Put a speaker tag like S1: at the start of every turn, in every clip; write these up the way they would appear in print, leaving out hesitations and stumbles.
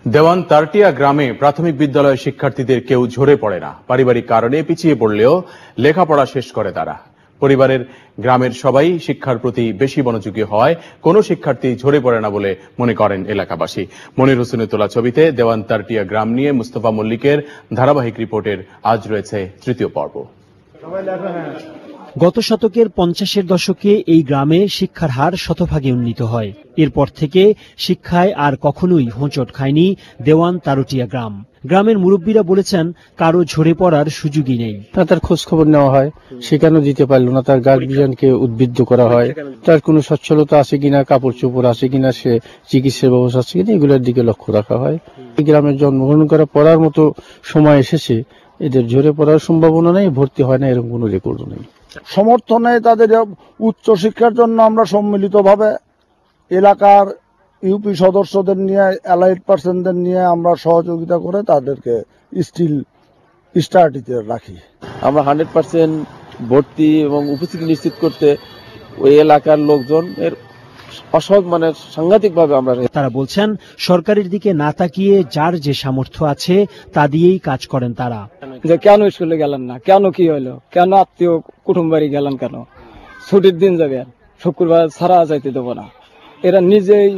S1: দেওয়ান তারটিয়া গ্রামে প্রাথমিক বিদ্যালয়ের শিক্ষার্থীদের কেউ ঝরে পড়ে না। পারিবারিক কারণে পিছিয়ে পড়লেও লেখাপড়া শেষ করে তারা। পরিবারের গ্রামের সবাই শিক্ষার প্রতি বেশি মনোযোগী হয়, কোনো শিক্ষার্থী ঝরে পড়ে না বলে মনে করেন এলাকাবাসী। মনির হোসেনের তোলা ছবিতে দেওয়ান তারটিয়া গ্রাম নিয়ে মুস্তফা মল্লিকের ধারাবাহিক রিপোর্টের আজ রয়েছে তৃতীয় পর্ব।
S2: গত শতকের 50-এর দশকে এই গ্রামে শিক্ষার হার শতভাগে উন্নীত হয়। এরপর থেকে শিক্ষায় আর কখনোই হোঁচট খায়নি দেওয়ান তারটিয়া গ্রাম। গ্রামের মুরব্বীরা বলেছেন, কারো ঝরে পড়ার সুযোগই নেই।
S3: তার খোঁজ খবর নেওয়া হয়, সেখানেও দিতে পারল না। তার গার্জিয়ানকে উদ্বুদ্ধ করা হয়, তার কোনো সচ্ছলতা আছে কিনা, কাপড় চোপড় আছে কিনা, সে চিকিৎসার ব্যবস্থা আছে কিনা, এগুলোর দিকে লক্ষ্য রাখা হয়। এই গ্রামের জন্মগ্রহণ করা পড়ার মতো সময় এসেছে, এদের ঝরে পড়ার সম্ভাবনা নেই, ভর্তি হয় না, এরকম কোনো রেকর্ড নেই।
S4: সমর্থনে তাদের উচ্চ শিক্ষার জন্য আমরা সম্মিলিতভাবে এলাকার ইউপি সদস্যদের নিয়ে, এলাইট পার্সনদের নিয়ে আমরা সহযোগিতা করে তাদেরকে স্টিল স্টাডিতে রাখি।
S5: আমরা 100% ভর্তি এবং উপস্থিতি নিশ্চিত করতে ওই এলাকার লোকজন এর সাংঘাতিকভাবে আমরা।
S2: তারা বলছেন, সরকারের দিকে না তাকিয়ে যার যে সামর্থ্য আছে তা দিয়েই কাজ করেন তারা।
S6: যে কেন স্কুলে গেলেন না, কেন কি হলো, কেন আত্মীয় কুটুম বাড়ি গেলেন, কেন ছুটির দিন যাবেন, শুক্রবার ছাড়া যাইতে দেবো না। এরা নিজেই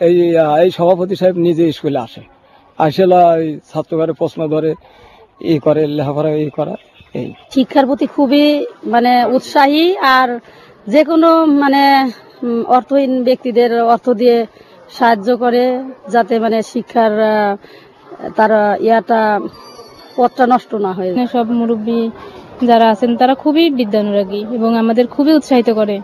S6: এই সভাপতি সাহেব নিজে স্কুলে আসে, আসলে ছাত্রঘরে প্রশ্ন ধরে এই করে, লেখাপড়া এই করা। এই
S7: শিক্ষার প্রতি খুবই উৎসাহী, আর যে কোনো অর্থহীন ব্যক্তিদের অর্থ দিয়ে সাহায্য করে, যাতে শিক্ষার তারা পথটা নষ্ট না হয়।
S8: সব মুরব্বী যারা আছেন তারা খুবই বিদ্যানুরাগী এবং আমাদের খুবই উৎসাহিত করে।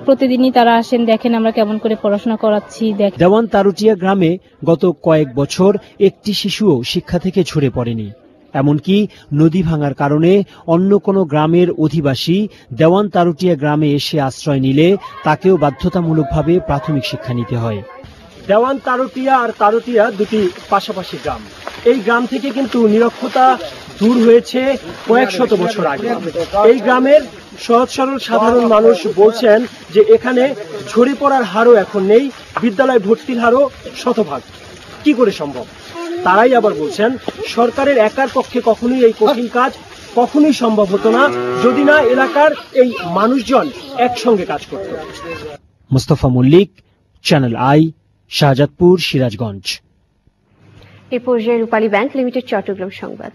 S8: প্রতিদিনই তারা আসেন, দেখেন আমরা কেমন করে পড়াশোনা করাচ্ছি।
S2: দেওয়ান তারটিয়া গ্রামে গত কয়েক বছর একটি শিশুও শিক্ষা থেকে ঝরে পড়েনি। এমনকি নদী ভাঙার কারণে অন্য কোনো গ্রামের অধিবাসী দেওয়ান তারটিয়া গ্রামে এসে আশ্রয় নিলে তাকেও বাধ্যতামূলকভাবে প্রাথমিক শিক্ষা নিতে হয়। দেওয়ান তারটিয়া আর তারটিয়া দুটি পাশাপাশি গ্রাম। এই গ্রাম থেকে কিন্তু নিরক্ষরতা দূর হয়েছে কয়েক শত বছর আগে। এই গ্রামের সহজ সরল সাধারণ মানুষ বলছেন যে এখানে ঝরে পড়ার হারও এখন নেই, বিদ্যালয় ভর্তির হারও শতভাগ। কি করে সম্ভব? তারাই আবার বলছেন, সরকারের একার পক্ষে কখনোই এই কঠিন কাজ কখনোই সম্ভব হতো না যদি না এলাকার এই মানুষজন একসঙ্গে কাজ করত। Mustafa Mallik, channel I, Shahjadpur, Sirajganj.
S9: এ পর্যায়ে রূপালী ব্যাংক লিমিটেড চট্টগ্রাম সংবাদ।